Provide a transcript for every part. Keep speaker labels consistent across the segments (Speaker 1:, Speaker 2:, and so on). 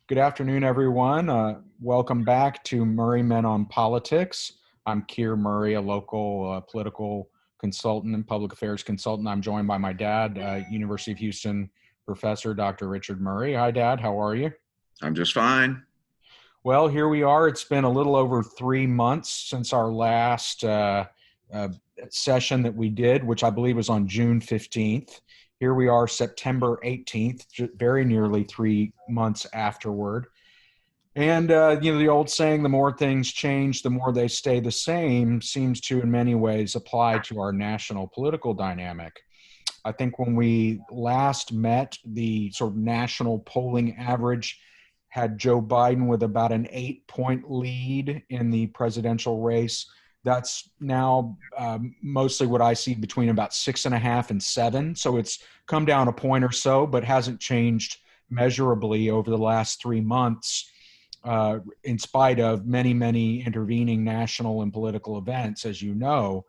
Speaker 1: Good afternoon, everyone. Welcome back to Murray Men on Politics. I'm Keir Murray, a local political consultant and public affairs consultant. I'm joined by my dad, University of Houston professor, Dr. Richard Murray. Hi, Dad. How are you?
Speaker 2: I'm just fine.
Speaker 1: Well, here we are. It's been a little over 3 months since our last uh, session that we did, which I believe was on June 15th. Here we are, September 18th, very nearly 3 months afterward. And, the old saying, the more things change, the more they stay the same, seems to, in many ways, apply to our national political dynamic. I think when we last met, the sort of national polling average had Joe Biden with about an 8-point lead in the presidential race. That's now mostly what I see between about 6.5 and 7. So it's come down a point or so, but hasn't changed measurably over the last 3 months, in spite of many, many intervening national and political events, as you know.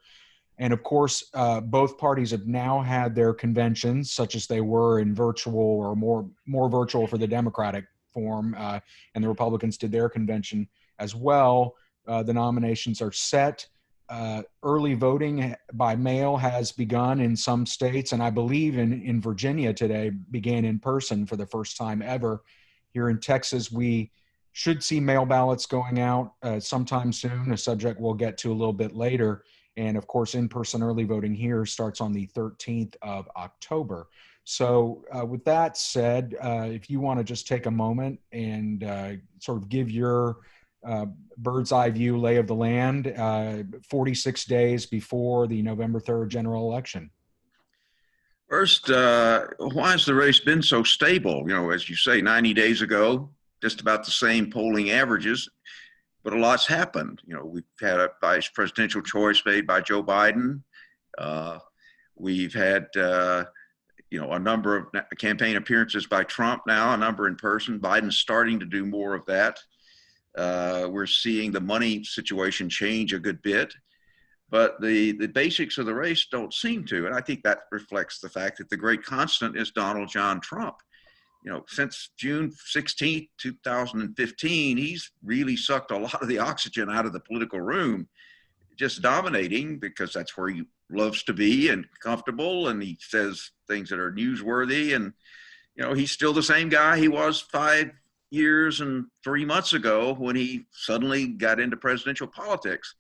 Speaker 1: And of course, both parties have now had their conventions, such as they were in virtual or more virtual for the Democratic form, and the Republicans did their convention as well. The nominations are set. Early voting by mail has begun in some states, and I believe in Virginia today began in person for the first time ever. Here in Texas, we should see mail ballots going out sometime soon, a subject we'll get to a little bit later. And of course, in-person early voting here starts on the 13th of October. So with that said, if you want to just take a moment and sort of give your bird's eye view lay of the land 46 days before the November 3rd general election.
Speaker 2: First, why has the race been so stable? As you say, 90 days ago, just about the same polling averages, but a lot's happened. We've had a vice presidential choice made by Joe Biden. We've had, a number of campaign appearances by Trump now, a number in person. Biden's starting to do more of that. We're seeing the money situation change a good bit, but the basics of the race don't seem to. And I think that reflects the fact that the great constant is Donald John Trump. Since June 16th, 2015, he's really sucked a lot of the oxygen out of the political room, just dominating because that's where he loves to be and comfortable. And he says things that are newsworthy. And, he's still the same guy he was 5 years and 3 months ago when he suddenly got into presidential politics.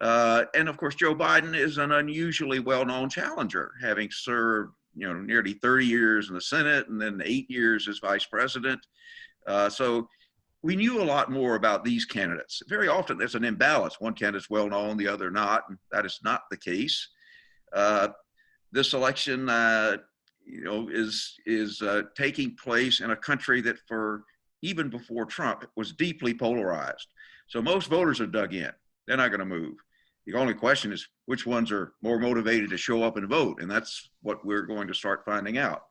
Speaker 2: And of course, Joe Biden is an unusually well-known challenger, having served nearly 30 years in the Senate and then 8 years as vice president. So we knew a lot more about these candidates. Very often there's an imbalance. One candidate's well known, the other not, and that is not the case. This election, is taking place in a country that even before Trump was deeply polarized. So most voters are dug in. They're not going to move. The only question is which ones are more motivated to show up and vote, and that's what we're going to start finding out.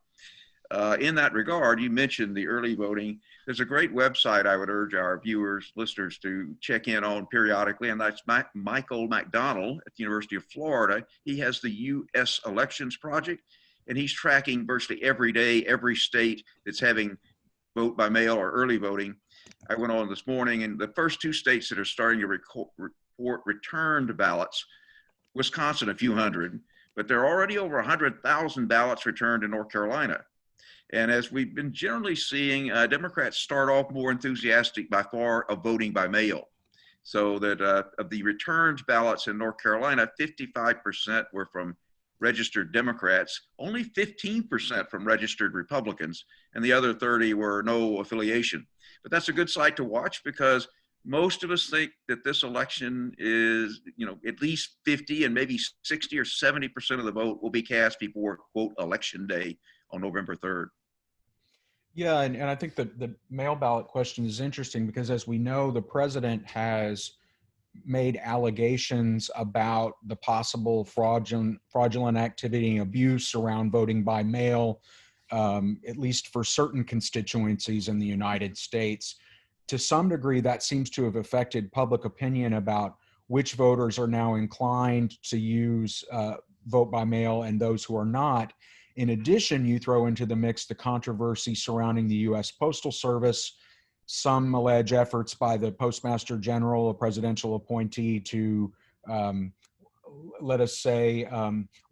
Speaker 2: In that regard, you mentioned the early voting. There's a great website I would urge our viewers, listeners to check in on periodically, and that's Michael McDonald at the University of Florida. He has the U.S. Elections Project, and he's tracking virtually every day, every state that's having vote by mail or early voting. I went on this morning, and the first two states that are starting to report returned ballots, Wisconsin, a few hundred, but there are already over 100,000 ballots returned in North Carolina. And as we've been generally seeing, Democrats start off more enthusiastic by far of voting by mail. So that of the returned ballots in North Carolina, 55% were from registered Democrats, only 15% from registered Republicans, and the other 30 were no affiliation. But that's a good sight to watch because most of us think that this election is, at least 50 and maybe 60 or 70% of the vote will be cast before, quote, election day on November 3rd.
Speaker 1: Yeah, and I think that the mail ballot question is interesting because, as we know, the president has made allegations about the possible fraudulent activity and abuse around voting by mail, at least for certain constituencies in the United States. To some degree, that seems to have affected public opinion about which voters are now inclined to use vote by mail and those who are not. In addition, you throw into the mix the controversy surrounding the U.S. Postal Service some allege efforts by the Postmaster General, a presidential appointee, to um, let us say,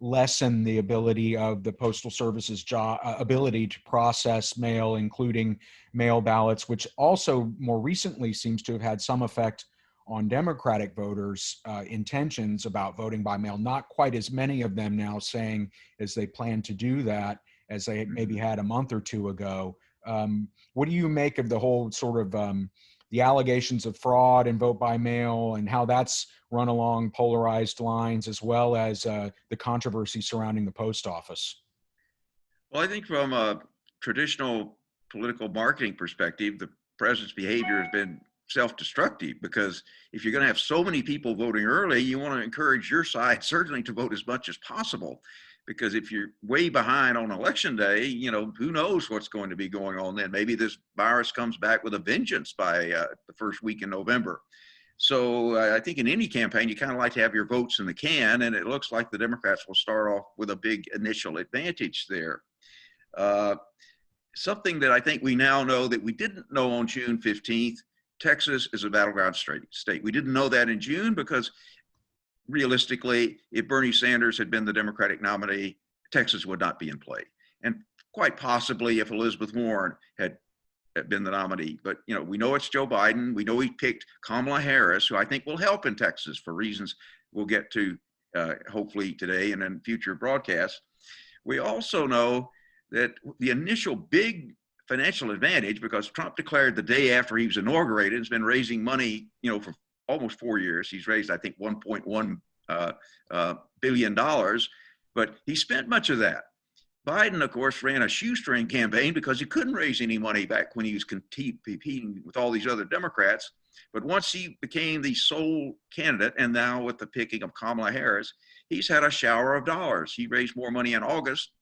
Speaker 1: lessen the ability of the Postal Service's ability to process mail, including mail ballots, which also more recently seems to have had some effect on Democratic voters' intentions about voting by mail. Not quite as many of them now saying as they plan to do that as they maybe had a month or two ago. What do you make of the whole sort of the allegations of fraud and vote by mail and how that's run along polarized lines, as well as the controversy surrounding the post office?
Speaker 2: Well, I think from a traditional political marketing perspective, the president's behavior has been self-destructive, because if you're going to have so many people voting early, you want to encourage your side certainly to vote as much as possible. Because if you're way behind on election day, who knows what's going to be going on then. Maybe this virus comes back with a vengeance by the first week in November. So I think in any campaign, you kind of like to have your votes in the can, and it looks like the Democrats will start off with a big initial advantage there. Something that I think we now know that we didn't know on June 15th, Texas is a battleground state. We didn't know that in June because realistically, if Bernie Sanders had been the Democratic nominee, Texas would not be in play. And quite possibly if Elizabeth Warren had been the nominee. But, we know it's Joe Biden. We know he picked Kamala Harris, who I think will help in Texas for reasons we'll get to hopefully today and in future broadcasts. We also know that the initial big financial advantage, because Trump declared the day after he was inaugurated, has been raising money, for almost 4 years. He's raised, I think, $1.1 billion, but he spent much of that. Biden, of course, ran a shoestring campaign because he couldn't raise any money back when he was competing with all these other Democrats. But once he became the sole candidate, and now with the picking of Kamala Harris, he's had a shower of dollars. He raised more money in August,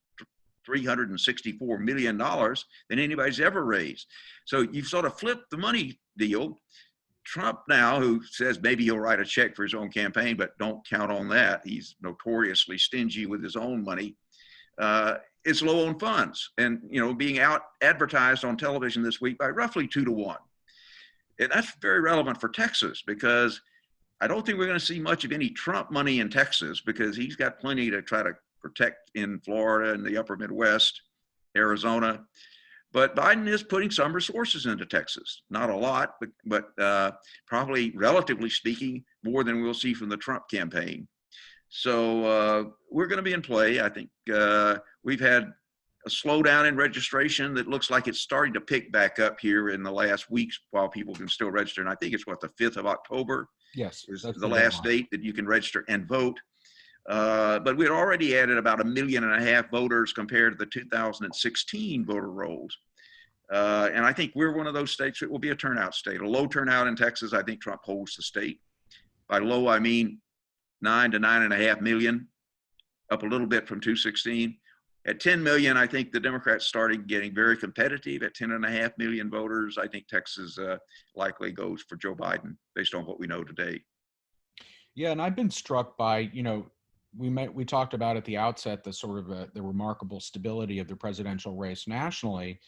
Speaker 2: $364 million, than anybody's ever raised. So you've sort of flipped the money deal. Trump now, who says maybe he'll write a check for his own campaign, but don't count on that. He's notoriously stingy with his own money. Is low on funds, and being out advertised on television this week by roughly 2-1. And that's very relevant for Texas, because I don't think we're going to see much of any Trump money in Texas, because he's got plenty to try to protect in Florida and the upper Midwest, Arizona. But Biden is putting some resources into Texas. Not a lot, but probably, relatively speaking, more than we'll see from the Trump campaign. So we're going to be in play. I think we've had a slowdown in registration that looks like it's starting to pick back up here in the last weeks while people can still register. And I think it's the 5th of October.
Speaker 1: Yes,
Speaker 2: is the last date that you can register and vote. But we had already added about 1.5 million voters compared to the 2016 voter rolls. And I think we're one of those states that will be a turnout state. A low turnout in Texas, I think Trump holds the state. By low, I mean 9 to 9.5 million, up a little bit from 2016. At 10 million, I think the Democrats started getting very competitive. At 10.5 million voters, I think Texas likely goes for Joe Biden based on what we know today.
Speaker 1: Yeah, and I've been struck by, we talked about at the outset the sort of the remarkable stability of the presidential race nationally,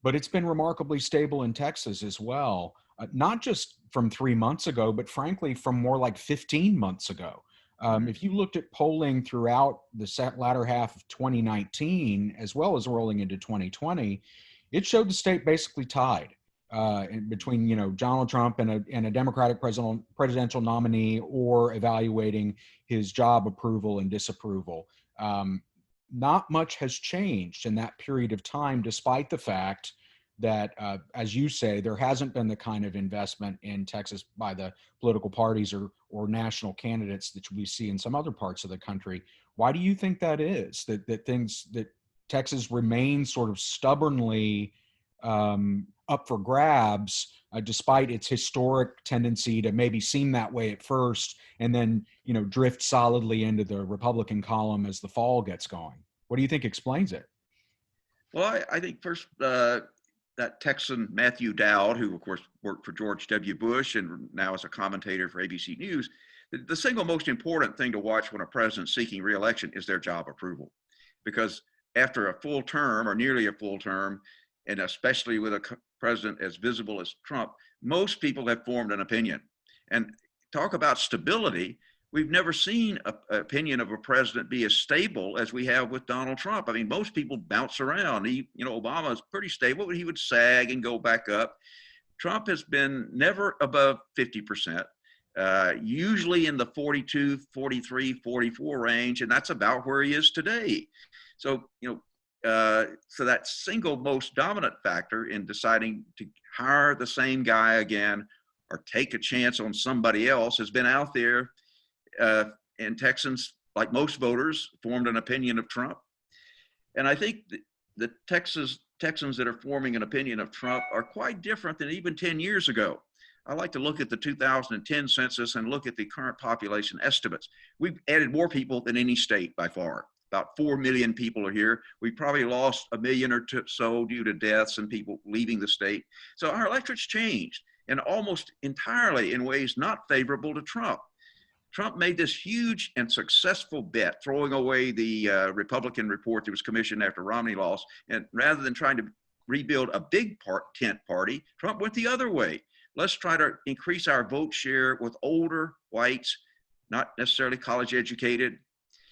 Speaker 1: but it's been remarkably stable in Texas as well. Not just from 3 months ago, but frankly, from more like 15 months ago. If you looked at polling throughout the latter half of 2019, as well as rolling into 2020, it showed the state basically tied between, Donald Trump and a Democratic presidential nominee, or evaluating his job approval and disapproval. Not much has changed in that period of time, despite the fact that, as you say, there hasn't been the kind of investment in Texas by the political parties or national candidates that we see in some other parts of the country. Why do you think that is? That Texas remains sort of stubbornly up for grabs, despite its historic tendency to maybe seem that way at first, and then drift solidly into the Republican column as the fall gets going. What do you think explains it?
Speaker 2: Well, I think first, that Texan Matthew Dowd, who of course worked for George W. Bush and now is a commentator for ABC News, the single most important thing to watch when a president's seeking re-election is their job approval. Because after a full term, or nearly a full term, and especially with a president as visible as Trump, most people have formed an opinion. And talk about stability. We've never seen an opinion of a president be as stable as we have with Donald Trump. I mean, most people bounce around. Obama is pretty stable, but he would sag and go back up. Trump has been never above 50%, usually in the 42, 43, 44 range, and that's about where he is today. So, so that single most dominant factor in deciding to hire the same guy again or take a chance on somebody else has been out there. And Texans, like most voters, formed an opinion of Trump. And I think the Texans that are forming an opinion of Trump are quite different than even 10 years ago. I like to look at the 2010 census and look at the current population estimates. We've added more people than any state by far. About 4 million people are here. We probably lost 1 million or so due to deaths and people leaving the state. So our electorate's changed, and almost entirely in ways not favorable to Trump. Trump made this huge and successful bet, throwing away the Republican report that was commissioned after Romney lost. And rather than trying to rebuild a big tent party, Trump went the other way. Let's try to increase our vote share with older whites, not necessarily college educated.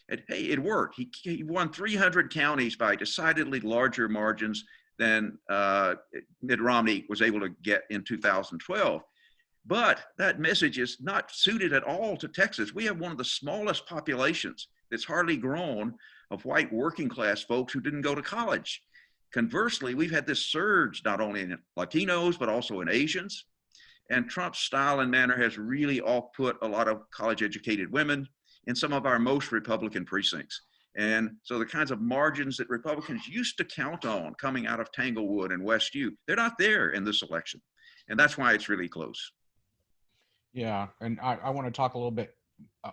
Speaker 2: And hey, it worked. He won 300 counties by decidedly larger margins than Mitt Romney was able to get in 2012. But that message is not suited at all to Texas. We have one of the smallest populations that's hardly grown of white working class folks who didn't go to college. Conversely, we've had this surge not only in Latinos, but also in Asians. And Trump's style and manner has really off-put a lot of college educated women in some of our most Republican precincts. And so the kinds of margins that Republicans used to count on coming out of Tanglewood and West U, they're not there in this election. And that's why it's really close.
Speaker 1: Yeah, and I want to talk a little bit,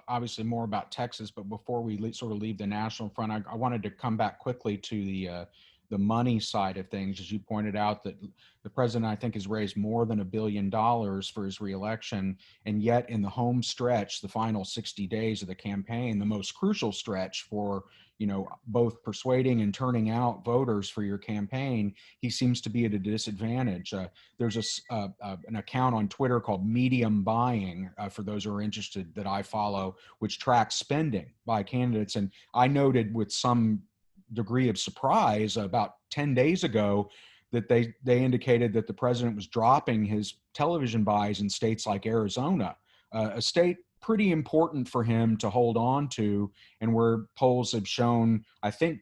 Speaker 1: obviously, more about Texas, but before we sort of leave the national front, I wanted to come back quickly to the money side of things. As you pointed out, that the president, I think, has raised more than $1 billion for his reelection, and yet in the home stretch, the final 60 days of the campaign, the most crucial stretch for both persuading and turning out voters for your campaign, he seems to be at a disadvantage. There's an account on Twitter called Medium Buying, for those who are interested, that I follow, which tracks spending by candidates. And I noted with some degree of surprise about 10 days ago that they indicated that the president was dropping his television buys in states like Arizona, a state pretty important for him to hold on to, and where polls have shown, I think,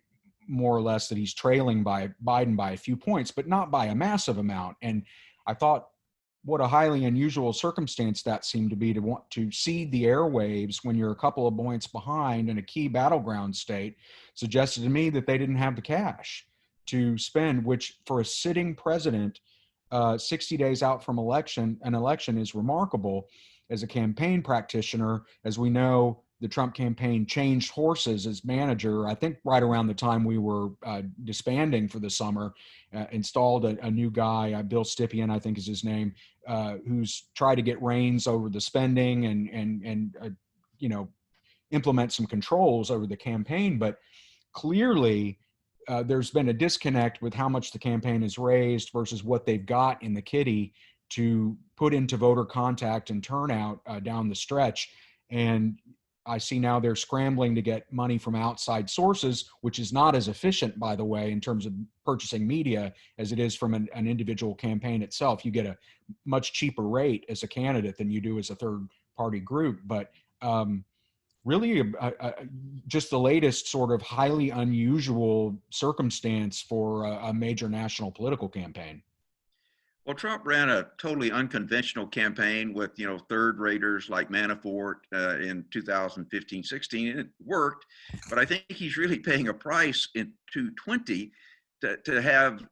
Speaker 1: more or less that he's trailing by Biden by a few points, but not by a massive amount. And I thought, what a highly unusual circumstance that seemed to be, to want to cede the airwaves when you're a couple of points behind in a key battleground state, suggested to me that they didn't have the cash to spend, which for a sitting president, 60 days out from an election is remarkable. As a campaign practitioner, as we know, the Trump campaign changed horses as manager, I think right around the time we were disbanding for the summer, installed a new guy, Bill Stipien, I think is his name, who's tried to get reins over the spending and implement some controls over the campaign. But clearly, there's been a disconnect with how much the campaign has raised versus what they've got in the kitty to put into voter contact and turnout down the stretch. And I see now they're scrambling to get money from outside sources, which is not as efficient, by the way, in terms of purchasing media as it is from an individual campaign itself. You get a much cheaper rate as a candidate than you do as a third party group. But really just the latest sort of highly unusual circumstance for a major national political campaign.
Speaker 2: Well, Trump ran a totally unconventional campaign with, third raters like Manafort in 2015-16, and it worked. But I think he's really paying a price in 2020 to have,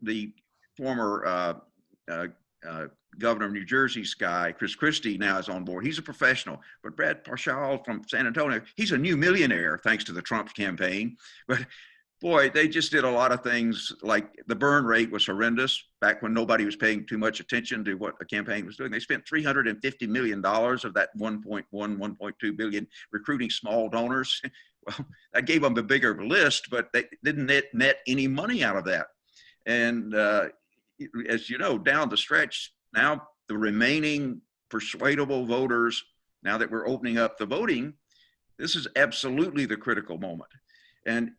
Speaker 2: the former governor of New Jersey's guy, Chris Christie, now is on board. He's a professional. But Brad Parscale from San Antonio, he's a new millionaire thanks to the Trump campaign. But boy, they just did a lot of things. Like the burn rate was horrendous back when nobody was paying too much attention to what the campaign was doing. They spent $350 million of that 1.2 billion recruiting small donors. Well, that gave them a bigger list, but they didn't net any money out of that. And as you know, down the stretch, now the remaining persuadable voters, now that we're opening up the voting, this is absolutely the critical moment. And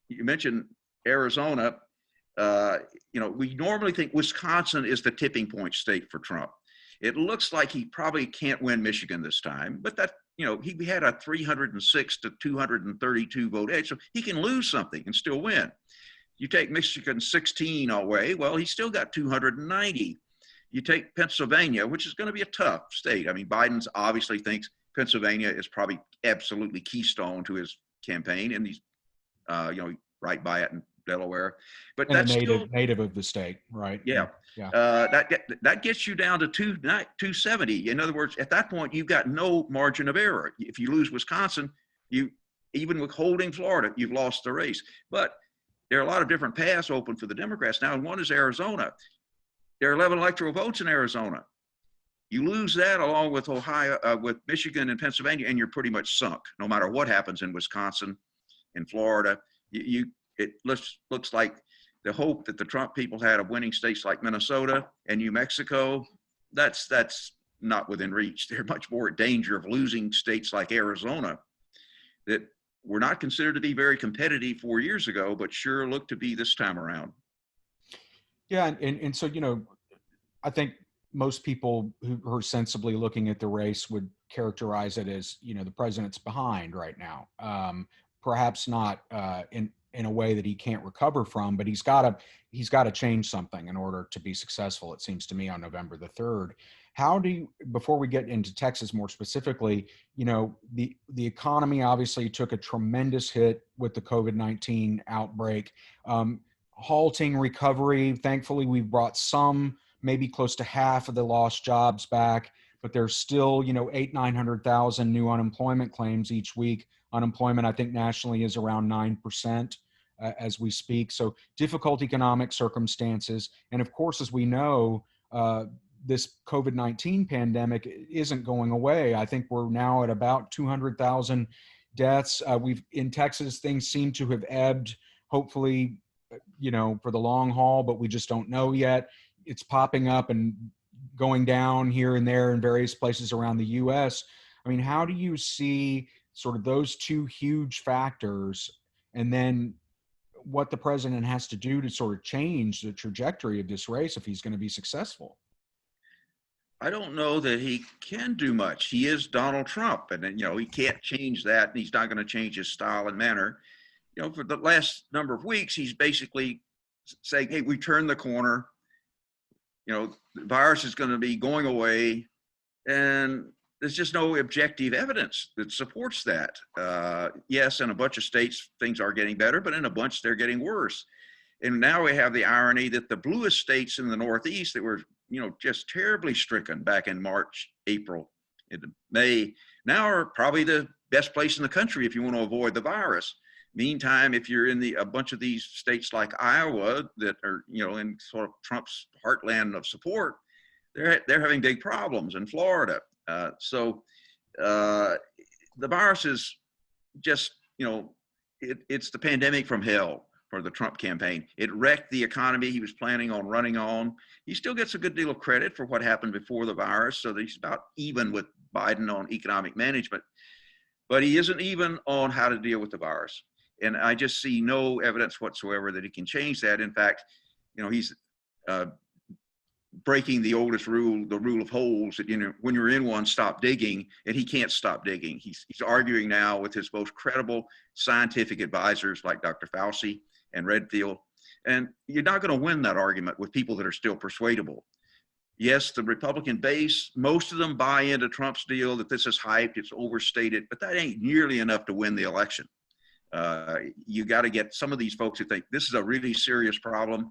Speaker 2: you mentioned Arizona. We normally think Wisconsin is the tipping point state for Trump. It looks like he probably can't win Michigan this time, but that, he had a 306 to 232 vote edge, so he can lose something and still win. You take Michigan 16 away, well, he's still got 290. You take Pennsylvania, which is going to be a tough state. I mean, Biden's obviously thinks Pennsylvania is probably absolutely keystone to his campaign, and he's, right by it in Delaware. But
Speaker 1: And
Speaker 2: that's
Speaker 1: a
Speaker 2: still
Speaker 1: native of the state, right?
Speaker 2: yeah.
Speaker 1: Yeah.
Speaker 2: That gets you down to 270. In other words, at that point, you've got no margin of error. If you lose Wisconsin, even with holding Florida, you've lost the race. But there are a lot of different paths open for the Democrats now, and one is Arizona. There are 11 electoral votes in Arizona. You lose that along with Ohio, with Michigan and Pennsylvania, and you're pretty much sunk. No matter what happens in Wisconsin, in Florida, it looks like the hope that the Trump people had of winning states like Minnesota and New Mexico, that's not within reach. They're much more in danger of losing states like Arizona that were not considered to be very competitive 4 years ago, but sure look to be this time around.
Speaker 1: Yeah, and so, I think most people who are sensibly looking at the race would characterize it as, the president's behind right now. Perhaps not in a way that he can't recover from, but he's got to change something in order to be successful, it seems to me, on November the 3rd. How do you, before we get into Texas more specifically, the economy obviously took a tremendous hit with the COVID-19 outbreak, halting recovery. Thankfully, we've brought some, maybe close to half of the lost jobs back, but there's still, 900,000 new unemployment claims each week. Unemployment, I think, nationally is around 9% as we speak. So difficult economic circumstances. And of course, as we know, this COVID-19 pandemic isn't going away. I think we're now at about 200,000 deaths. In Texas, things seem to have ebbed, hopefully, for the long haul, but we just don't know yet. It's popping up and going down here and there in various places around the U.S. I mean, how do you see sort of those two huge factors, and then what the president has to do to sort of change the trajectory of this race if he's going to be successful?
Speaker 2: I don't know that he can do much. He is Donald Trump, and he can't change that, and he's not going to change his style and manner. For the last number of weeks, he's basically saying, hey, we turned the corner. The virus is going to be going away, and there's just no objective evidence that supports that. Yes, in a bunch of states, things are getting better, but in a bunch, they're getting worse. And now we have the irony that the bluest states in the Northeast that were, just terribly stricken back in March, April, into May, now are probably the best place in the country if you want to avoid the virus. Meantime, if you're in a bunch of these states like Iowa that are, in sort of Trump's heartland of support, they're having big problems in Florida. So the virus is just, it's the pandemic from hell for the Trump campaign. It wrecked the economy he was planning on running on. He still gets a good deal of credit for what happened before the virus, so that he's about even with Biden on economic management. But he isn't even on how to deal with the virus. And I just see no evidence whatsoever that he can change that. In fact, he's breaking the oldest rule, the rule of holes, that, when you're in one, stop digging, and he can't stop digging. He's arguing now with his most credible scientific advisors like Dr. Fauci and Redfield. And you're not going to win that argument with people that are still persuadable. Yes, the Republican base, most of them buy into Trump's deal that this is hyped, it's overstated, but that ain't nearly enough to win the election. You got to get some of these folks who think this is a really serious problem,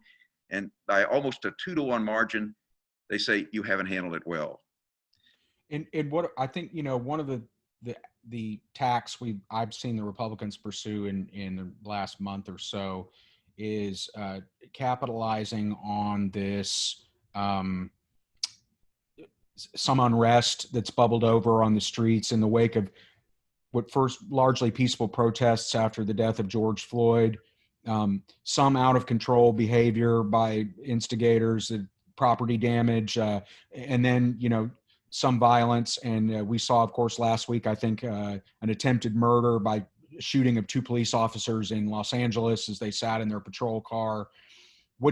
Speaker 2: and by almost a 2-to-1 margin, they say you haven't handled it well.
Speaker 1: And what I think, one of the tacks I've seen the Republicans pursue in the last month or so is capitalizing on this some unrest that's bubbled over on the streets in the wake of what first largely peaceful protests after the death of George Floyd. some out of control behavior by instigators, property damage, and then, some violence. And we saw, of course, last week, I think, an attempted murder by shooting of two police officers in Los Angeles as they sat in their patrol car.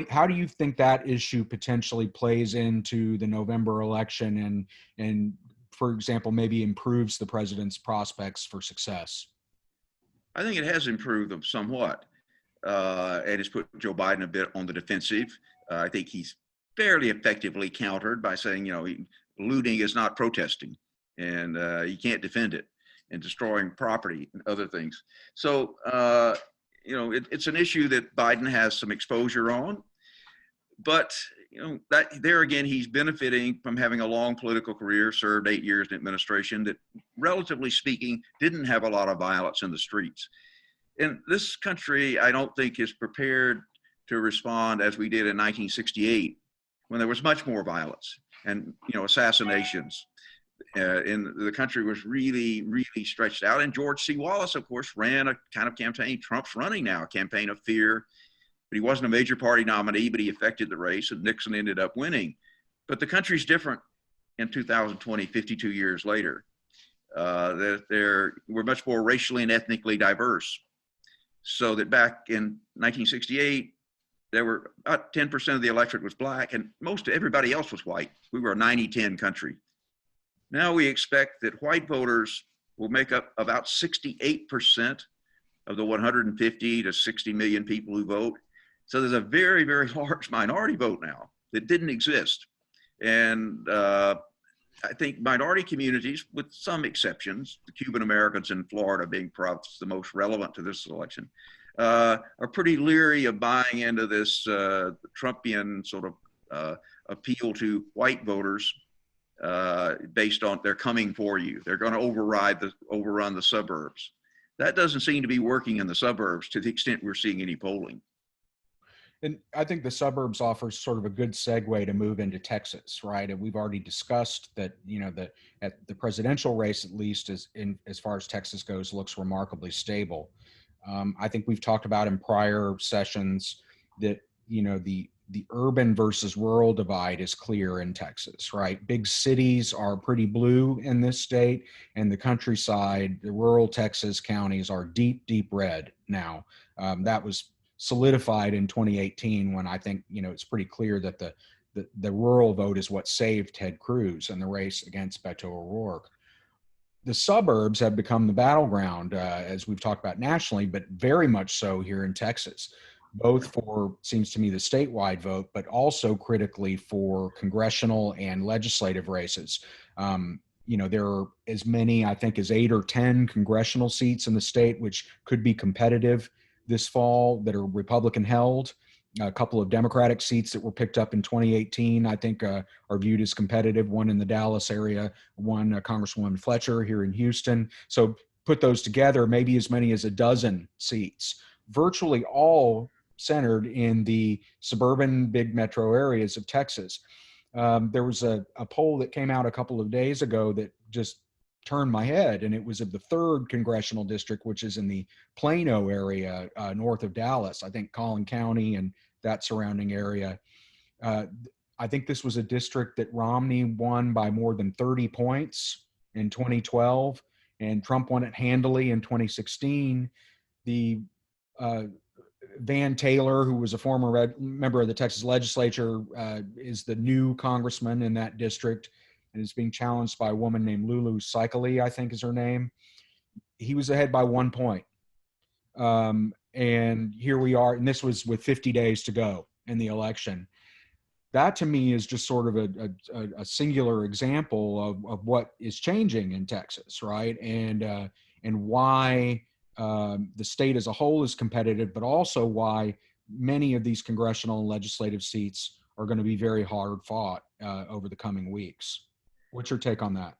Speaker 1: How do you think that issue potentially plays into the November election and, for example, maybe improves the president's prospects for success?
Speaker 2: I think it has improved them somewhat. And it's put Joe Biden a bit on the defensive. I think he's fairly effectively countered by saying, looting is not protesting, and you can't defend it, and destroying property and other things. So, it's an issue that Biden has some exposure on, but that there again, he's benefiting from having a long political career, served 8 years in administration that, relatively speaking, didn't have a lot of violence in the streets. And this country, I don't think, is prepared to respond as we did in 1968, when there was much more violence and assassinations. And the country was really, really stretched out. And George C. Wallace, of course, ran a kind of campaign. Trump's running now, a campaign of fear. But he wasn't a major party nominee, but he affected the race, and Nixon ended up winning. But the country's different in 2020, 52 years later. We're much more racially and ethnically diverse. So that back in 1968, there were about 10% of the electorate was black, and most everybody else was white. We were a 90-10 country. Now we expect that white voters will make up about 68% of the 150 to 60 million people who vote. So there's a very, very large minority vote now that didn't exist. And I think minority communities, with some exceptions, the Cuban Americans in Florida being perhaps the most relevant to this election, are pretty leery of buying into this Trumpian sort of appeal to white voters based on they're coming for you. They're going to overrun the suburbs. That doesn't seem to be working in the suburbs to the extent we're seeing any polling.
Speaker 1: And I think the suburbs offers sort of a good segue to move into Texas, right? And we've already discussed that, at the presidential race, at least as far as Texas goes, looks remarkably stable. I think we've talked about in prior sessions that, the urban versus rural divide is clear in Texas, right? Big cities are pretty blue in this state, and the countryside, the rural Texas counties are deep, deep red now. That was solidified in 2018 when I think, it's pretty clear that the rural vote is what saved Ted Cruz in the race against Beto O'Rourke. The suburbs have become the battleground, as we've talked about nationally, but very much so here in Texas, both for, seems to me, the statewide vote, but also critically for congressional and legislative races. There are as many, I think, as 8 or 10 congressional seats in the state, which could be competitive this fall that are Republican held. A couple of Democratic seats that were picked up in 2018, I think, are viewed as competitive. One in the Dallas area, one Congresswoman Fletcher here in Houston. So put those together, maybe as many as a dozen seats, virtually all centered in the suburban big metro areas of Texas. There was a poll that came out a couple of days ago that just turned my head, and it was of the 3rd congressional district, which is in the Plano area, north of Dallas, I think Collin County and that surrounding area. I think this was a district that Romney won by more than 30 points in 2012, and Trump won it handily in 2016. The Van Taylor, who was a former member of the Texas legislature, is the new congressman in that district and is being challenged by a woman named Lulu Sikely, I think is her name. He was ahead by 1 point. And here we are, and this was with 50 days to go in the election. That to me is just sort of a singular example of what is changing in Texas, right? And why the state as a whole is competitive, but also why many of these congressional and legislative seats are going to be very hard fought over the coming weeks. What's your take on that?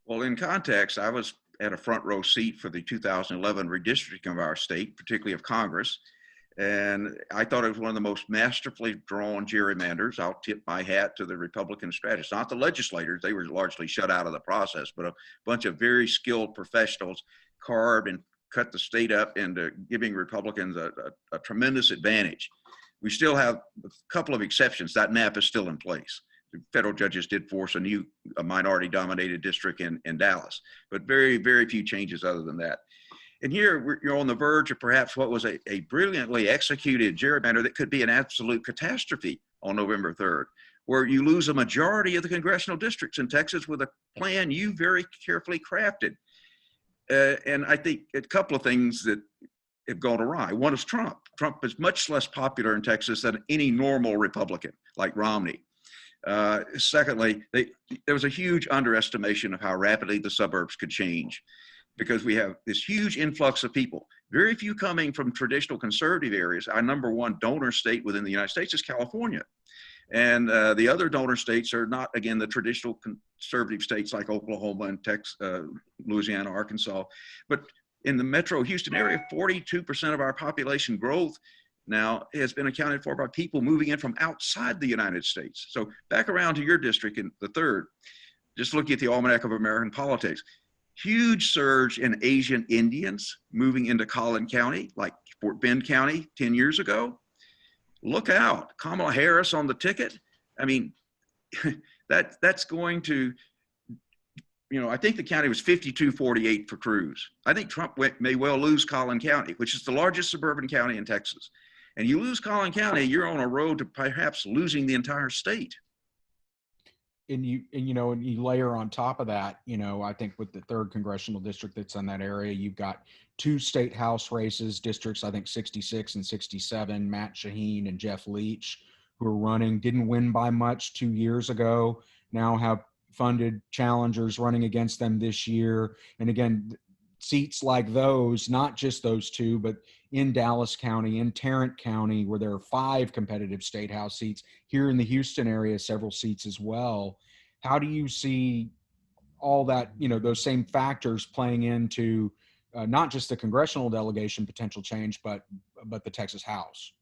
Speaker 2: Well, in context, I was at a front row seat for the 2011 redistricting of our state, particularly of Congress. And I thought it was one of the most masterfully drawn gerrymanders. I'll tip my hat to the Republican strategists, not the legislators. They were largely shut out of the process, but a bunch of very skilled professionals carved and cut the state up into giving Republicans a tremendous advantage. We still have a couple of exceptions. That map is still in place. The federal judges did force a minority-dominated district in Dallas, but very, very few changes other than that. And here you're on the verge of perhaps what was a brilliantly executed gerrymander that could be an absolute catastrophe on November 3rd, where you lose a majority of the congressional districts in Texas with a plan you very carefully crafted. And I think a couple of things that have gone awry. One is Trump. Trump is much less popular in Texas than any normal Republican like Romney. Secondly, there was a huge underestimation of how rapidly the suburbs could change, because we have this huge influx of people, very few coming from traditional conservative areas. Our number one donor state within the United States is California. And the other donor states are not, again, the traditional conservative states like Oklahoma and Texas, Louisiana, Arkansas. But in the metro Houston area, 42% of our population growth now has been accounted for by people moving in from outside the United States. So back around to your district in the 3rd, just looking at the Almanac of American Politics. Huge surge in Asian Indians moving into Collin County, like Fort Bend County 10 years ago. Look out, Kamala Harris on the ticket. I mean, that's going to, I think the county was 52-48 for Cruz. I think Trump may well lose Collin County, which is the largest suburban county in Texas. And you lose Collin County, you're on a road to perhaps losing the entire state.
Speaker 1: And you layer on top of that, I think with the 3rd congressional district that's in that area, you've got 2 state house races, districts, I think 66 and 67, Matt Shaheen and Jeff Leach, who are running, didn't win by much 2 years ago, now have funded challengers running against them this year. And again, seats like those, not just those 2, but in Dallas County, in Tarrant County, where there are 5 competitive state house seats, here in the Houston area, several seats as well. How do you see all that, those same factors playing into not just the congressional delegation potential change, but the Texas House?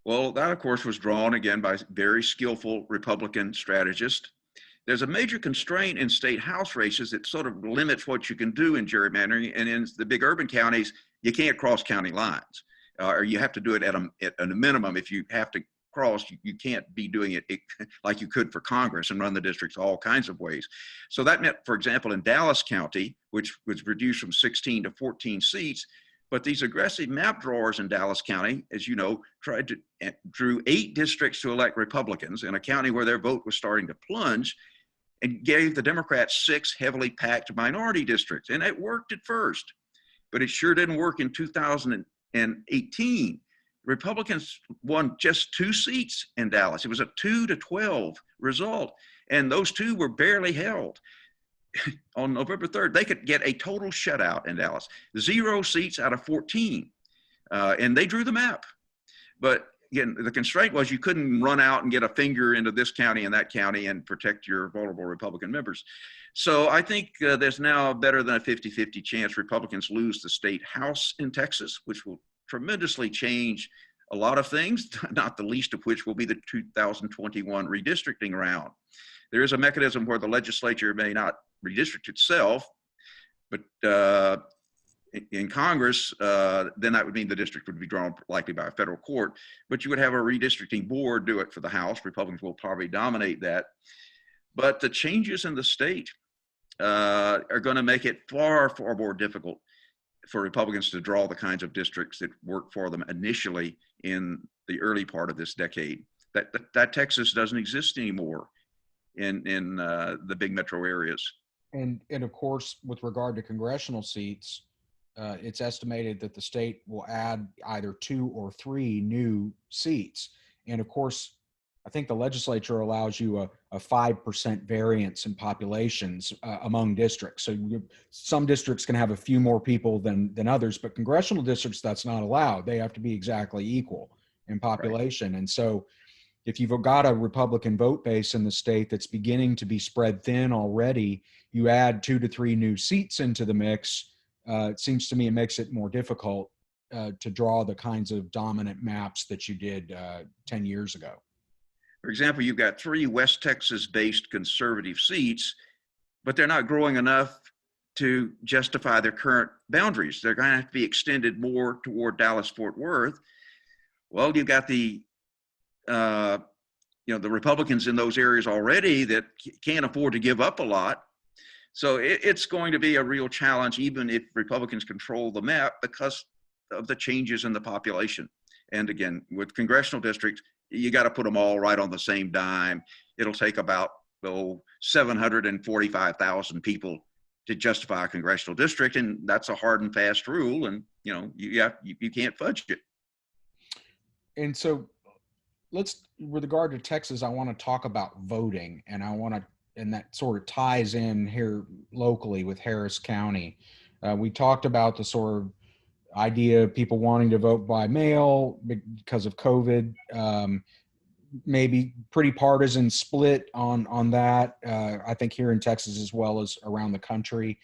Speaker 2: Well, that, of course, was drawn again by very skillful Republican strategists. There's a major constraint in state house races that sort of limits what you can do in gerrymandering. And in the big urban counties, you can't cross county lines, or you have to do it at a minimum. If you have to cross, you can't be doing it like you could for Congress and run the districts all kinds of ways. So that meant, for example, in Dallas County, which was reduced from 16 to 14 seats, but these aggressive map drawers in Dallas County, as you know, drew 8 districts to elect Republicans in a county where their vote was starting to plunge, and gave the Democrats 6 heavily packed minority districts. And it worked at first, but it sure didn't work in 2018. Republicans won just 2 seats in Dallas. It was a 2-12 result, and those 2 were barely held. On November 3rd, they could get a total shutout in Dallas, 0 seats out of 14, and they drew the map. But again, the constraint was you couldn't run out and get a finger into this county and that county and protect your vulnerable Republican members. So I think there's now better than a 50-50 chance Republicans lose the state house in Texas, which will tremendously change a lot of things, not the least of which will be the 2021 redistricting round. There is a mechanism where the legislature may not redistrict itself, but in Congress, then that would mean the district would be drawn likely by a federal court, but you would have a redistricting board do it for the House. Republicans will probably dominate that. But the changes in the state are going to make it far, far more difficult for Republicans to draw the kinds of districts that worked for them initially in the early part of this decade. That Texas doesn't exist anymore in the big metro areas.
Speaker 1: And of course, with regard to congressional seats, it's estimated that the state will add either 2 or 3 new seats. And of course, I think the legislature allows you a 5% variance in populations among districts. So some districts can have a few more people than others, but congressional districts, that's not allowed. They have to be exactly equal in population. Right. And so if you've got a Republican vote base in the state that's beginning to be spread thin already, you add 2 to 3 new seats into the mix. It seems to me it makes it more difficult to draw the kinds of dominant maps that you did 10 years ago.
Speaker 2: For example, you've got 3 West Texas-based conservative seats, but they're not growing enough to justify their current boundaries. They're going to have to be extended more toward Dallas-Fort Worth. Well, you've got the the Republicans in those areas already that can't afford to give up a lot. So it's going to be a real challenge, even if Republicans control the map, because of the changes in the population. And again, with congressional districts, you got to put them all right on the same dime. It'll take about 745,000 people to justify a congressional district, and that's a hard and fast rule. And you can't fudge it.
Speaker 1: And so, with regard to Texas, I want to talk about voting, and and that sort of ties in here locally with Harris County. We talked about the sort of idea of people wanting to vote by mail because of COVID. Maybe pretty partisan split on that. I think here in Texas as well as around the country.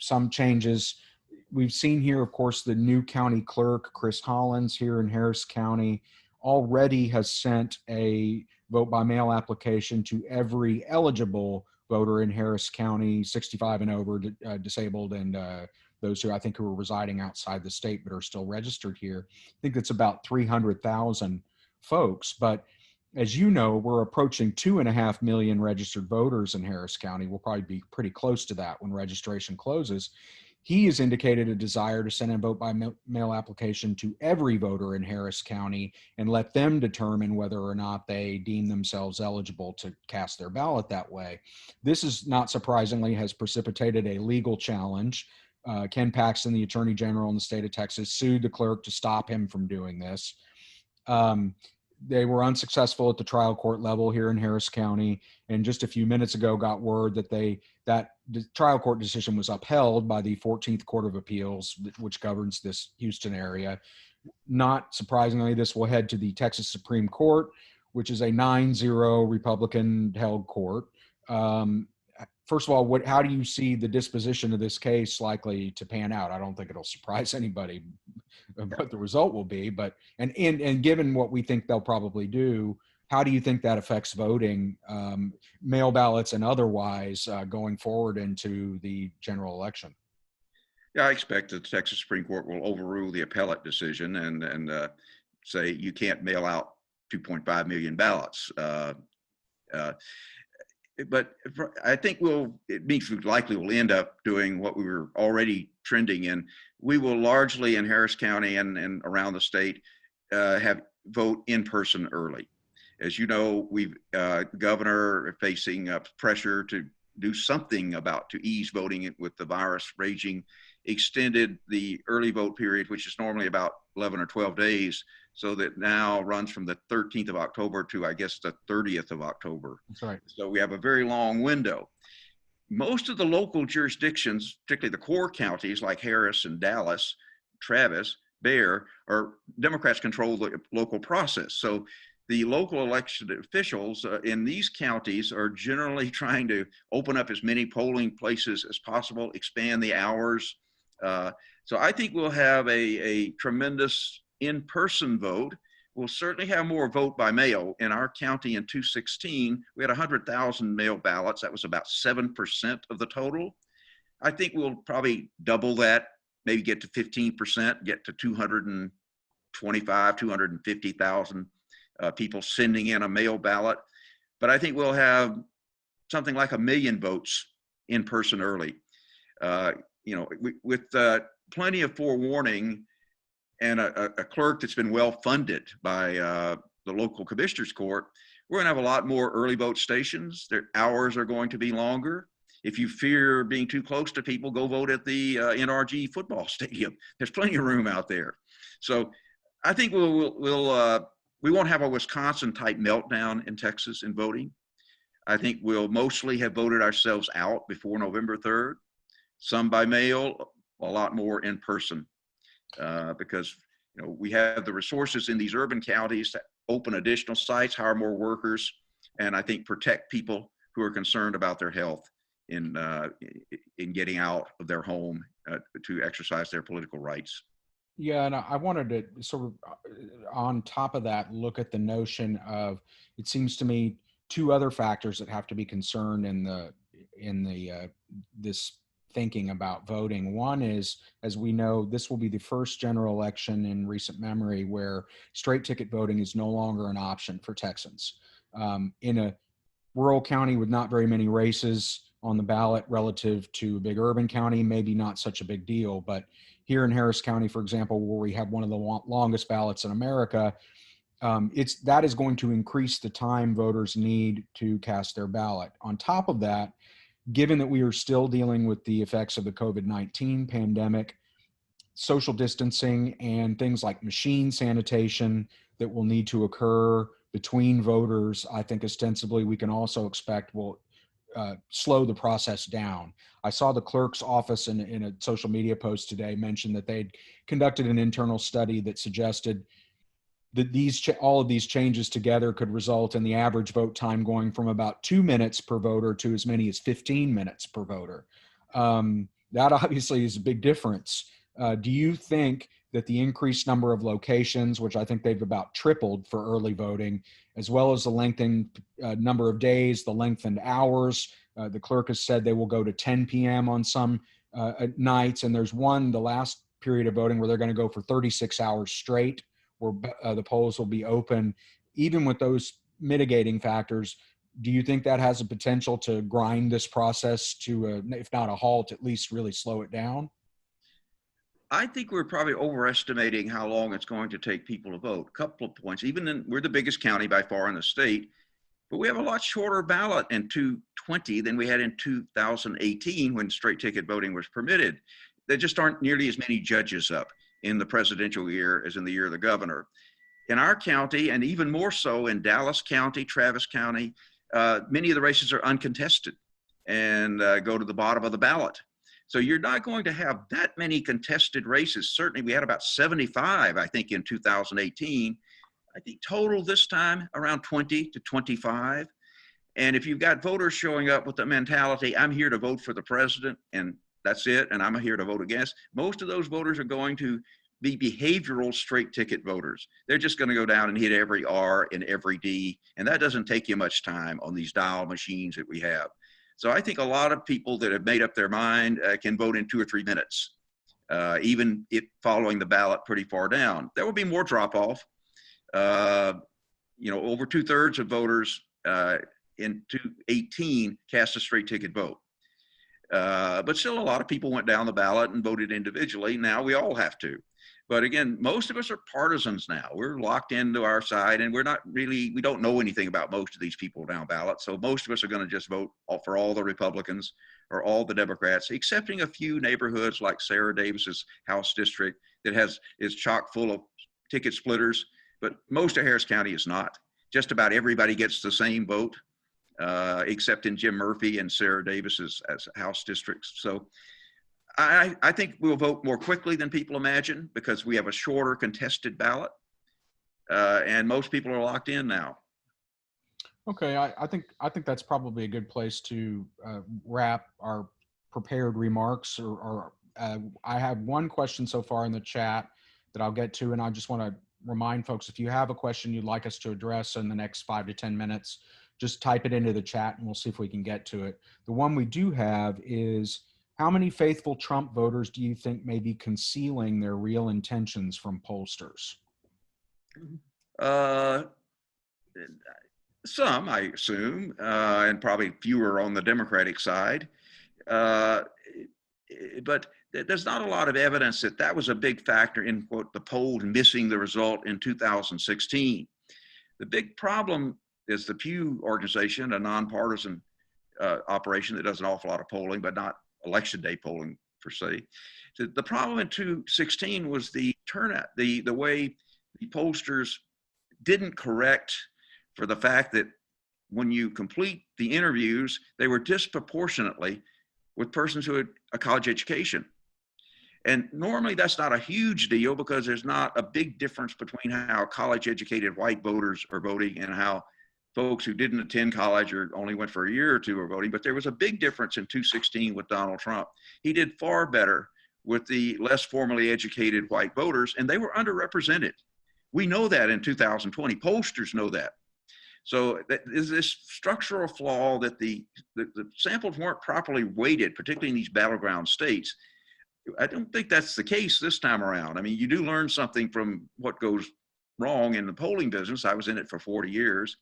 Speaker 1: Some changes we've seen here, of course, the new county clerk, Chris Hollins, here in Harris County, already has sent a vote by mail application to every eligible voter in Harris County, 65 and over, disabled, and those who I think who are residing outside the state but are still registered here. I think that's about 300,000 folks. But as you know, we're approaching 2.5 million registered voters in Harris County. We'll probably be pretty close to that when registration closes. He has indicated a desire to send a vote by mail application to every voter in Harris County and let them determine whether or not they deem themselves eligible to cast their ballot that way. This is, not surprisingly, has precipitated a legal challenge. Ken Paxton, the Attorney General in the state of Texas, sued the clerk to stop him from doing this. They were unsuccessful at the trial court level here in Harris County, and just a few minutes ago got word that the trial court decision was upheld by the 14th Court of Appeals, which governs this Houston area. Not surprisingly, this will head to the Texas Supreme Court, which is a 9-0 Republican-held court. First of all, how do you see the disposition of this case likely to pan out? I don't think it'll surprise anybody what the result will be, but and given what we think they'll probably do, how do you think that affects voting, mail ballots and otherwise, going forward into the general election?
Speaker 2: Yeah, I expect that the Texas Supreme Court will overrule the appellate decision and say you can't mail out 2.5 million ballots. But I think it means we likely will end up doing what we were already trending in. We will largely in Harris County and around the state have vote in person early. As you know, the governor facing pressure to do something to ease voting with the virus raging, extended the early vote period, which is normally about 11 or 12 days, so that now runs from the 13th of October to, I guess, the 30th of October.
Speaker 1: That's right.
Speaker 2: So we have a very long window. Most of the local jurisdictions, particularly the core counties like Harris and Dallas, Travis, Bear, Democrats control the local process. So the local elected officials in these counties are generally trying to open up as many polling places as possible, expand the hours. So I think we'll have a tremendous in-person vote. We'll certainly have more vote by mail. In our county in 2016, we had 100,000 mail ballots. That was about 7% of the total. I think we'll probably double that, maybe get to 15%, get to 250,000 people sending in a mail ballot. But I think we'll have something like 1 million votes in person early. With plenty of forewarning and a clerk that's been well funded by the local commissioners court, we're going to have a lot more early vote stations. Their hours are going to be longer. If you fear being too close to people, go vote at the NRG football stadium. There's plenty of room out there. So I think we won't have a Wisconsin type meltdown in Texas in voting. I think we'll mostly have voted ourselves out before November 3rd. Some by mail, a lot more in person. Because we have the resources in these urban counties to open additional sites, hire more workers, and I think protect people who are concerned about their health in getting out of their home to exercise their political rights.
Speaker 1: Yeah, and I wanted to sort of, on top of that, look at the notion of, it seems to me, two other factors that have to be concerned in this thinking about voting. One is, as we know, this will be the first general election in recent memory where straight ticket voting is no longer an option for Texans. In a rural county with not very many races on the ballot relative to a big urban county, maybe not such a big deal. But here in Harris County, for example, where we have one of the longest ballots in America, that is going to increase the time voters need to cast their ballot. On top of that, given that we are still dealing with the effects of the COVID-19 pandemic, social distancing and things like machine sanitation that will need to occur between voters, I think ostensibly we can also expect will slow the process down. I saw the clerk's office in a social media post today mention that they'd conducted an internal study that suggested that all of these changes together could result in the average vote time going from about 2 minutes per voter to as many as 15 minutes per voter. That obviously is a big difference. Do you think that the increased number of locations, which I think they've about tripled for early voting, as well as the lengthened number of days, the lengthened hours, the clerk has said they will go to 10 p.m. on some nights, and there's the last period of voting where they're going to go for 36 hours straight, where the polls will be open. Even with those mitigating factors, do you think that has a potential to grind this process to, if not a halt, at least really slow it down?
Speaker 2: I think we're probably overestimating how long it's going to take people to vote. A couple of points. We're the biggest county by far in the state, but we have a lot shorter ballot in 2020 than we had in 2018 when straight ticket voting was permitted. There just aren't nearly as many judges up in the presidential year as in the year of the governor. In our county, and even more so in Dallas County, Travis County, many of the races are uncontested and go to the bottom of the ballot. So you're not going to have that many contested races. Certainly we had about 75, I think, in 2018. I think total this time around 20 to 25. And if you've got voters showing up with the mentality, I'm here to vote for the president and that's it, and I'm here to vote against, most of those voters are going to be behavioral straight ticket voters. They're just going to go down and hit every R and every D, and that doesn't take you much time on these dial machines that we have. So I think a lot of people that have made up their mind can vote in 2 or 3 minutes, even if following the ballot pretty far down. There will be more drop off. Over 2/3 of voters in 2018 cast a straight ticket vote. But still a lot of people went down the ballot and voted individually. Now we all have to. But again, most of us are partisans now. We're locked into our side, and we don't know anything about most of these people down ballot. So most of us are going to just vote for all the Republicans or all the Democrats, excepting a few neighborhoods like Sarah Davis's House district that is chock full of ticket splitters. But most of Harris County is not. Just about everybody gets the same vote, except in Jim Murphy and Sarah Davis's as House districts. So I think we'll vote more quickly than people imagine because we have a shorter contested ballot, and most people are locked in now.
Speaker 1: Okay, I think that's probably a good place to wrap our prepared remarks. I have one question so far in the chat that I'll get to, and I just want to remind folks, if you have a question you'd like us to address in the next 5 to 10 minutes, just type it into the chat and we'll see if we can get to it. The one we do have is, how many faithful Trump voters do you think may be concealing their real intentions from pollsters?
Speaker 2: Some, I assume, and probably fewer on the Democratic side. But there's not a lot of evidence that was a big factor in, quote, the poll missing the result in 2016. The big problem is the Pew organization, a nonpartisan operation that does an awful lot of polling, but not election day polling per se. The problem in 2016 was the turnout, the way the pollsters didn't correct for the fact that when you complete the interviews, they were disproportionately with persons who had a college education. And normally that's not a huge deal because there's not a big difference between how college educated white voters are voting and how folks who didn't attend college or only went for a year or two are voting. But there was a big difference in 2016 with Donald Trump. He did far better with the less formally educated white voters, and they were underrepresented. We know that in 2020. Pollsters know that. So is this structural flaw that the samples weren't properly weighted, particularly in these battleground states. I don't think that's the case this time around. I mean, you do learn something from what goes wrong in the polling business. I was in it for 40 years.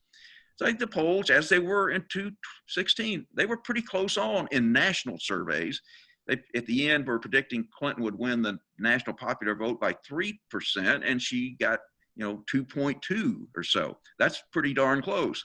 Speaker 2: So I think the polls, as they were in 2016, they were pretty close on in national surveys. They, at the end, were predicting Clinton would win the national popular vote by 3%, and she got 2.2 or so. That's pretty darn close.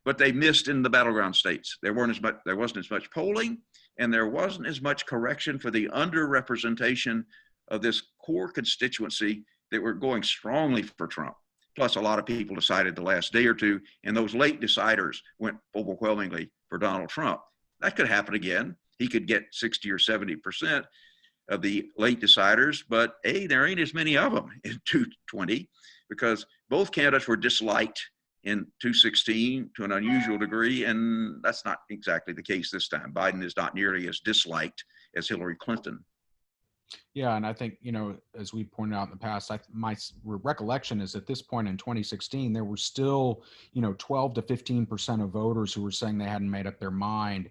Speaker 2: But they missed in the battleground states. There wasn't as much polling, and there wasn't as much correction for the underrepresentation of this core constituency that were going strongly for Trump. Plus, a lot of people decided the last day or two, and those late deciders went overwhelmingly for Donald Trump. That could happen again. He could get 60 or 70% of the late deciders, but there ain't as many of them in 220 because both candidates were disliked in 2016 to an unusual degree, and that's not exactly the case this time. Biden is not nearly as disliked as Hillary Clinton.
Speaker 1: Yeah, and I think, as we pointed out in the past, my recollection is at this point in 2016, there were still, 12 to 15% of voters who were saying they hadn't made up their mind.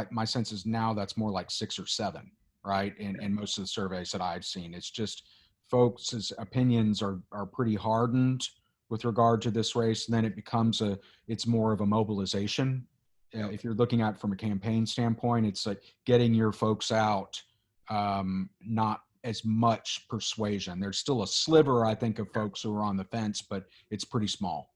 Speaker 1: My sense is now that's more like 6 or 7, right? In most of the surveys that I've seen, it's just folks' opinions are pretty hardened with regard to this race, and then it becomes it's more of a mobilization. If you're looking at it from a campaign standpoint, it's like getting your folks out. Not as much persuasion. There's still a sliver, I think, of folks who are on the fence, but it's pretty small.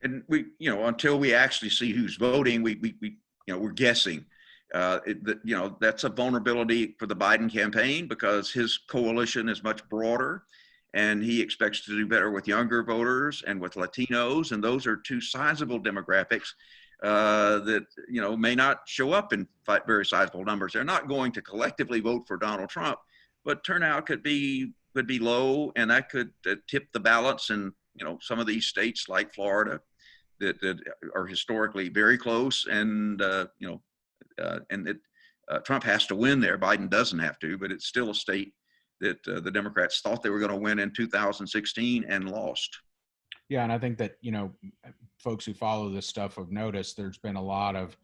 Speaker 2: And we, until we actually see who's voting, we're guessing. That's a vulnerability for the Biden campaign because his coalition is much broader, and he expects to do better with younger voters and with Latinos, and those are two sizable demographics that may not show up in very sizable numbers. They're not going to collectively vote for Donald Trump, but turnout could be low, and that could tip the balance in some of these states like Florida that are historically very close, and Trump has to win there. Biden doesn't have to, but it's still a state that the Democrats thought they were going to win in 2016 and lost.
Speaker 1: Yeah, and I think that, folks who follow this stuff have noticed there's been a lot of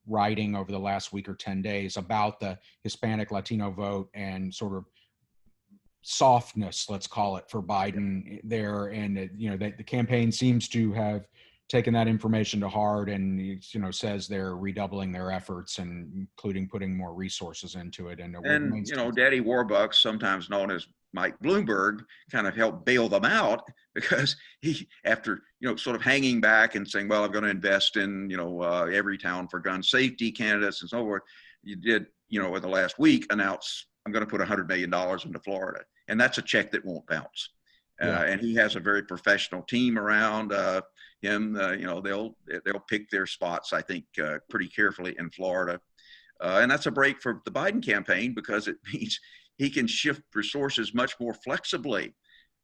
Speaker 1: writing over the last week or 10 days about the Hispanic Latino vote and sort of softness, let's call it, for Biden there. And, the campaign seems to have taken that information to heart and, says they're redoubling their efforts and including putting more resources into it. And
Speaker 2: Daddy Warbucks, sometimes known as Mike Bloomberg, kind of helped bail them out because he, after, sort of hanging back and saying, well, I'm going to invest in, every town for gun safety candidates and so forth. You did, in the last week announce, I'm going to put $100 million into Florida. And that's a check that won't bounce. And he has a very professional team around him. They'll pick their spots, I think, pretty carefully in Florida. And that's a break for the Biden campaign because it means he can shift resources much more flexibly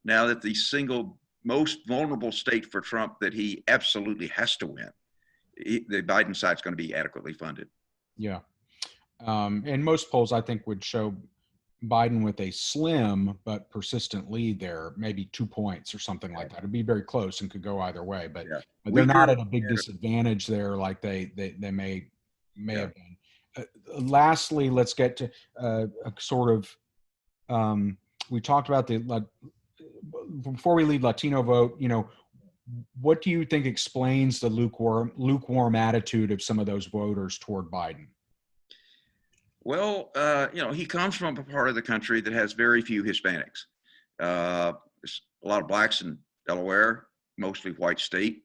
Speaker 2: now that the single most vulnerable state for Trump that he absolutely has to win, the Biden side is going to be adequately funded.
Speaker 1: Yeah. And most polls, I think, would show Biden with a slim but persistent lead there, maybe 2 points or something like that. It'd be very close and could go either way, but they're not at a big disadvantage there like they may have been. Lastly, let's get to a sort of we talked about before we leave Latino vote. What do you think explains the lukewarm attitude of some of those voters toward Biden?
Speaker 2: Well, he comes from a part of the country that has very few Hispanics. There's a lot of blacks in Delaware, mostly white state.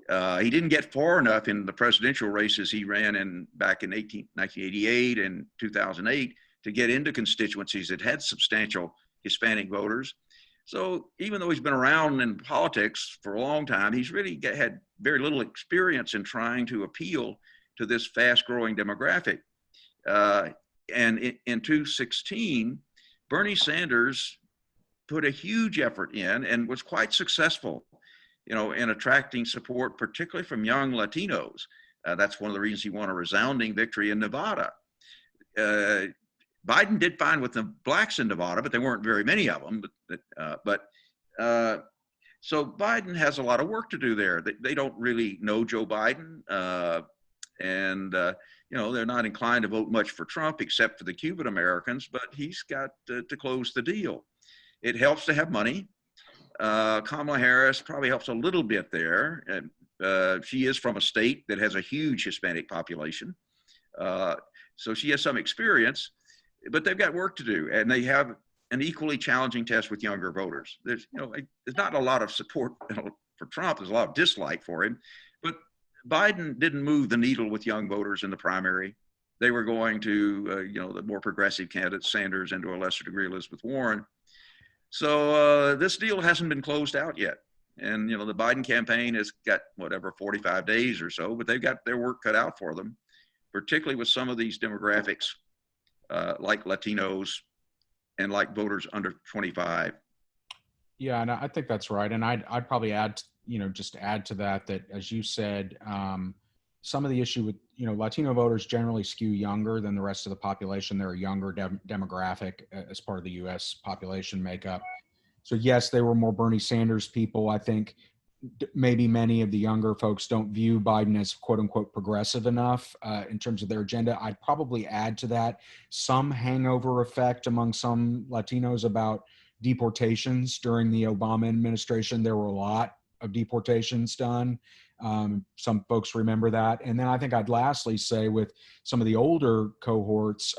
Speaker 2: He didn't get far enough in the presidential races he ran back in 1988 and 2008 to get into constituencies that had substantial Hispanic voters. So even though he's been around in politics for a long time, he's really had very little experience in trying to appeal to this fast-growing demographic. And in 2016, Bernie Sanders put a huge effort in and was quite successful, in attracting support, particularly from young Latinos. That's one of the reasons he won a resounding victory in Nevada. Biden did fine with the blacks in Nevada, but there weren't very many of them. So Biden has a lot of work to do there. They don't really know Joe Biden, and they're not inclined to vote much for Trump, except for the Cuban Americans. But he's got to close the deal. It helps to have money. Kamala Harris probably helps a little bit there. And she is from a state that has a huge Hispanic population. So she has some experience, but they've got work to do. And they have an equally challenging test with younger voters. There's not a lot of support for Trump. There's a lot of dislike for him. But Biden didn't move the needle with young voters in the primary. They were going to, the more progressive candidates, Sanders, and to a lesser degree, Elizabeth Warren. So this deal hasn't been closed out yet. And, the Biden campaign has got 45 days or so, but they've got their work cut out for them, particularly with some of these demographics like Latinos and like voters under 25.
Speaker 1: Yeah, and I think that's right. And I'd probably add, just add to that, as you said, some of the issue with, Latino voters generally skew younger than the rest of the population. They're a younger demographic as part of the U.S. population makeup. So yes, they were more Bernie Sanders people. I think maybe many of the younger folks don't view Biden as quote unquote progressive enough in terms of their agenda. I'd probably add to that some hangover effect among some Latinos about deportations during the Obama administration. There were a lot of deportations done. Some folks remember that. And then I think I'd lastly say with some of the older cohorts,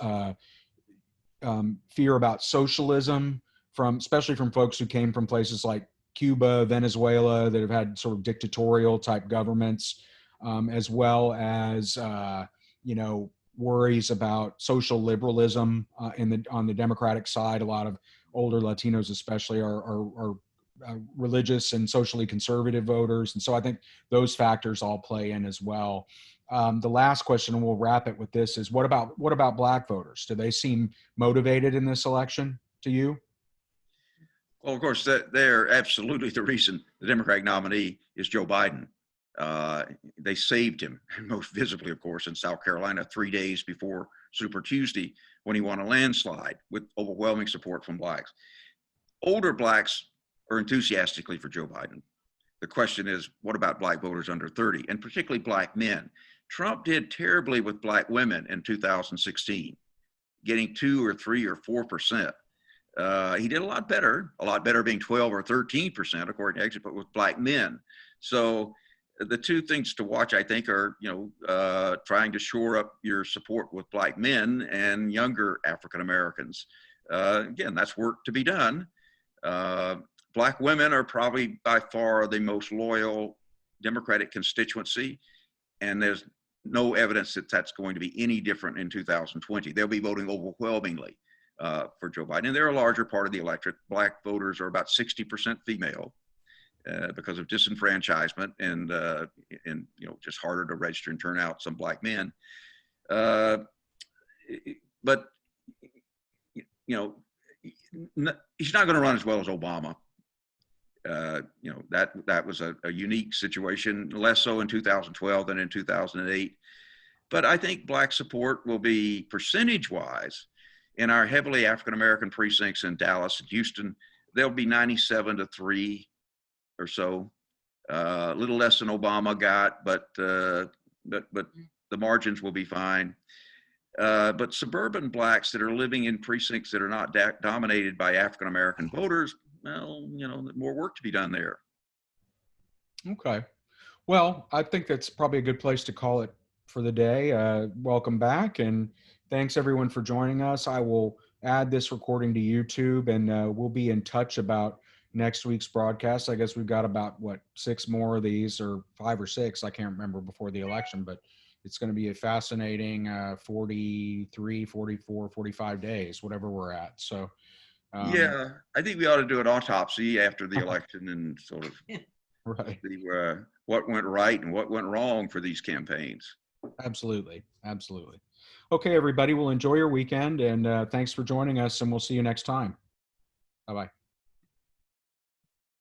Speaker 1: fear about socialism especially from folks who came from places like Cuba, Venezuela, that have had sort of dictatorial type governments, as well as, worries about social liberalism on the Democratic side. A lot of older Latinos especially are religious and socially conservative voters. And so I think those factors all play in as well. The last question, and we'll wrap it with this, is what about Black voters? Do they seem motivated in this election to you?
Speaker 2: Well, of course, they're absolutely the reason the Democratic nominee is Joe Biden. They saved him most visibly, of course, in South Carolina 3 days before Super Tuesday when he won a landslide with overwhelming support from Blacks. Older Blacks are enthusiastically for Joe Biden. The question is, what about Black voters under 30, and particularly Black men? Trump did terribly with Black women in 2016, getting 2 or 3 or 4%. He did a lot better being 12 or 13%, according to Exit, but with Black men. So the two things to watch, I think, are, trying to shore up your support with Black men and younger African Americans. Again, that's work to be done. Black women are probably by far the most loyal Democratic constituency, and there's no evidence that that's going to be any different in 2020. They'll be voting overwhelmingly for Joe Biden. And they're a larger part of the electorate. Black voters are about 60% female because of disenfranchisement and just harder to register and turn out some Black men. But he's not going to run as well as Obama. That was a unique situation, less so in 2012 than in 2008. But I think Black support will be percentage-wise in our heavily African-American precincts in Dallas and Houston. They'll be 97-3 or so, a little less than Obama got, but the margins will be fine. But suburban Blacks that are living in precincts that are not dominated by African-American voters, well, more work to be done there.
Speaker 1: Okay. Well, I think that's probably a good place to call it for the day. Welcome back, and thanks everyone for joining us. I will add this recording to YouTube, and we'll be in touch about next week's broadcast. I guess we've got about 6 more of these, or 5 or 6, I can't remember, before the election, but it's going to be a fascinating 43, 44, 45 days, whatever we're at. So
Speaker 2: yeah, I think we ought to do an autopsy after the election and sort of
Speaker 1: right.
Speaker 2: see what went right and what went wrong for these campaigns.
Speaker 1: Absolutely. Okay, everybody, well, enjoy your weekend, and thanks for joining us, and we'll see you next time. Bye-bye.